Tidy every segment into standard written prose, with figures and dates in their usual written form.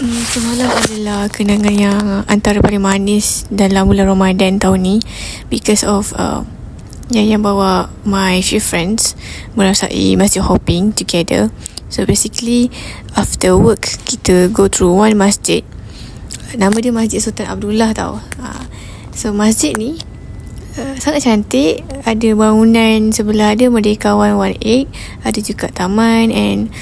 Semalam adalah kenangan yang antara paling manis dalam bulan Ramadan tahun ni, because of yang bawa my few friends merasai masjid hopping together. So basically after work kita go through one masjid. Nama dia Masjid Sultan Abdullah tau. So masjid ni sangat cantik. Ada bangunan sebelah dia Merdeka 118, ada juga taman, and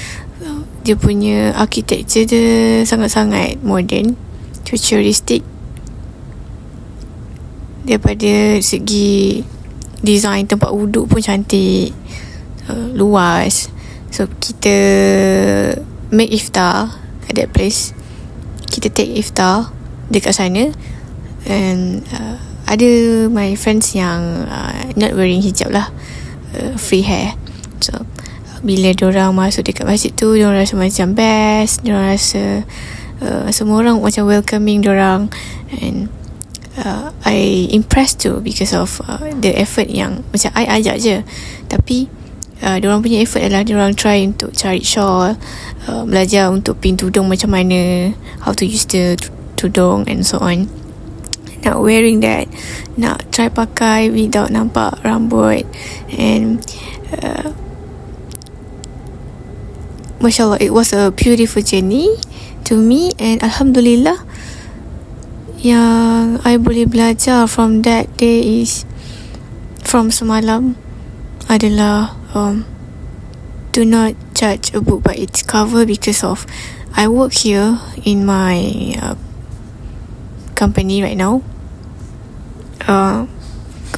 dia punya architecture dia sangat-sangat modern, futuristic. Daripada segi design tempat wuduk pun cantik, luas. So kita make iftar at that place. Kita take iftar dekat sana. And ada my friends yang not wearing hijab lah, free hair. So bila diorang masuk dekat masjid tu, diorang rasa macam best. Diorang rasa semua orang macam welcoming diorang. And I impressed too because of the effort yang macam I ajak je, tapi diorang punya effort adalah diorang try untuk cari shawl, belajar untuk pin tudung macam mana, how to use the tudung and so on. Nak wearing that, nak try pakai without nampak rambut. And Masya Allah, it was a beautiful journey to me. And Alhamdulillah, yang I boleh belajar from that day is, from semalam, adalah do not judge a book by its cover. Because of I work here in my company right now.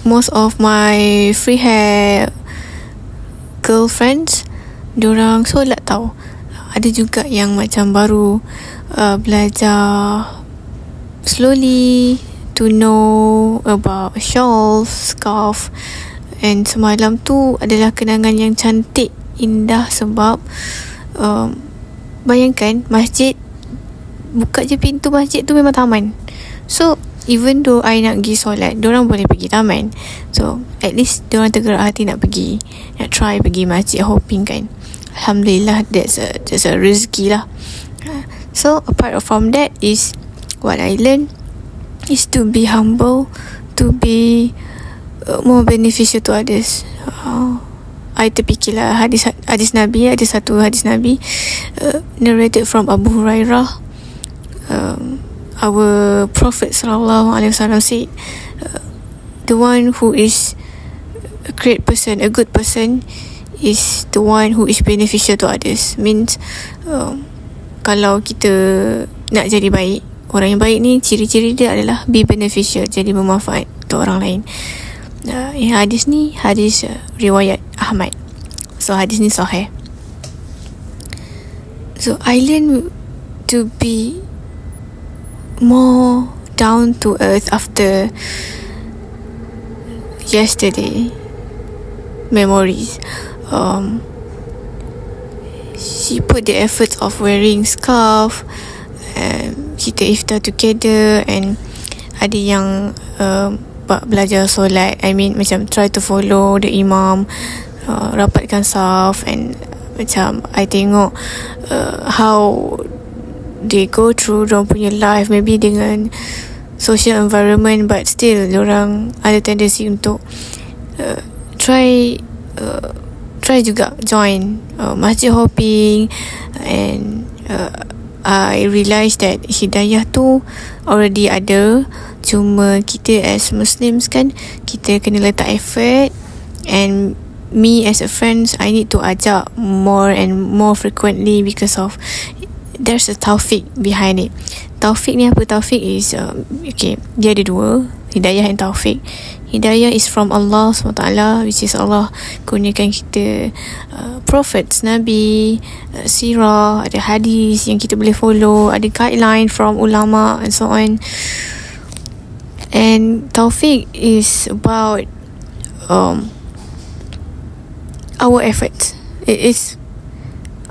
Most of my free hair girlfriends, diorang solat tau. Ada juga yang macam baru belajar slowly to know about shawls, scarf. And semalam tu adalah kenangan yang cantik, indah. Sebab bayangkan masjid, buka je pintu masjid tu memang taman. So even though I nak pergi solat, diorang boleh pergi taman. So at least diorang tergerak hati nak pergi, nak try pergi masjid hopping kan. Alhamdulillah, that's a rezeki lah. So apart from that is, what I learned is to be humble, to be more beneficial to others. I terfikirlah hadis Nabi. Ada satu hadis Nabi narrated from Abu Hurairah. Our Prophet SAW said, the one who is a great person, a good person, is the one who is beneficial to others. Means kalau kita nak jadi baik, orang yang baik ni ciri-ciri dia adalah be beneficial, jadi bermanfaat untuk orang lain. Hadis ni hadis riwayat Ahmad. So hadis ni sahih. So I learn to be more down to earth after yesterday memories. She put the efforts of wearing scarf, kita iftar together. And ada yang belajar solat, I mean macam try to follow the imam, rapatkan saf. And macam I tengok how they go through diorang punya life, maybe dengan social environment, but still diorang ada tendency untuk try juga join masjid hopping. And I realised that hidayah tu already ada, cuma kita as Muslims kan, kita kena letak effort. And me as a friend, I need to ajak more and more frequently, because of there's a taufik behind it. Taufik ni apa? Taufik is okay, dia ada dua, hidayah and taufik. Hidayah is from Allah SWT, which is Allah kurniakan kita prophets, Nabi, sirah, ada hadis yang kita boleh follow, ada guideline from ulama and so on. And taufik is about our efforts. It is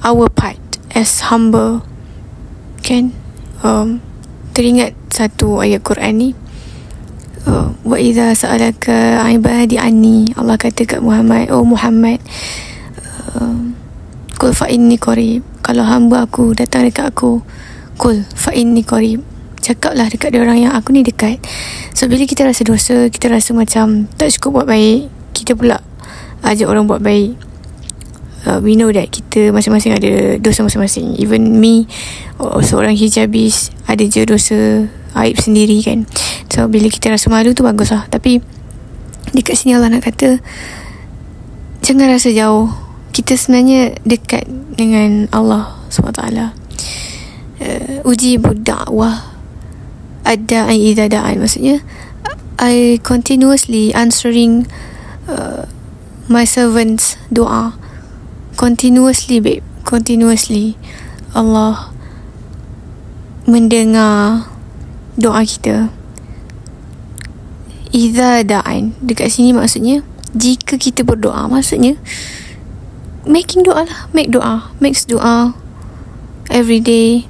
our part as humble kan. Teringat satu ayat Quran ni, wa idza sa'alaka ibadi anni, Allah kata kat Muhammad, oh Muhammad, qul fa inni qarib, kalau hamba aku datang dekat aku, Qul fa inni qarib. Cakaplah dekat dia orang yang aku ni dekat. So bila kita rasa dosa, kita rasa macam tak cukup buat baik, kita pula ajak orang buat baik. We know that kita masing-masing ada dosa masing-masing. Even me, seorang hijabis, ada je dosa aib sendiri kan. So bila kita rasa malu tu bagus lah. Tapi dekat sini Allah nak kata, jangan rasa jauh. Kita sebenarnya dekat dengan Allah SWT. Ujibu da'wah ad-da'i idza da'an. Maksudnya I continuously answering my servants doa. Continuously babe, continuously Allah mendengar doa kita. Idza da'an dekat sini maksudnya jika kita berdoa, maksudnya making doa lah, make doa, makes doa every day.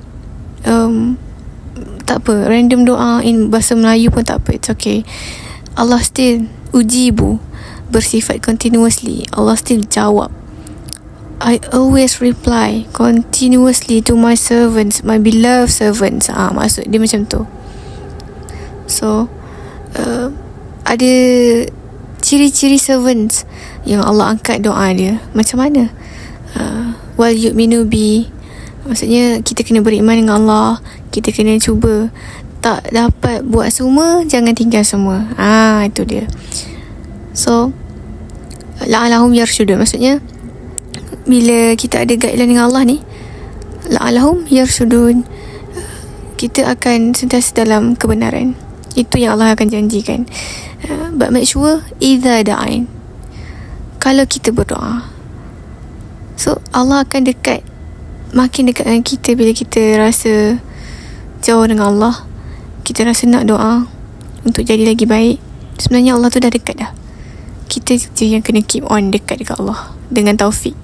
Tak apa, random doa in bahasa Melayu pun tak apa, it's okay. Allah still ujibu, bersifat continuously. Allah still jawab. I always reply continuously to my servants, my beloved servants. Maksud dia macam tu. So ada ciri-ciri servants yang Allah angkat doa dia. Macam mana? Wal yu'minu bi, maksudnya kita kena beriman dengan Allah. Kita kena cuba. Tak dapat buat semua, jangan tinggal semua. Itu dia. So la'alahum yarshudun, maksudnya bila kita ada guideline dengan Allah ni, la'alahum yarshudun, kita akan sentiasa dalam kebenaran. Itu yang Allah akan janjikan. But make sure idza da'ain, kalau kita berdoa, so Allah akan dekat, makin dekat dengan kita. Bila kita rasa jauh dengan Allah, kita rasa nak doa untuk jadi lagi baik, sebenarnya Allah tu dah dekat dah. Kita je yang kena keep on dekat Allah dengan taufik.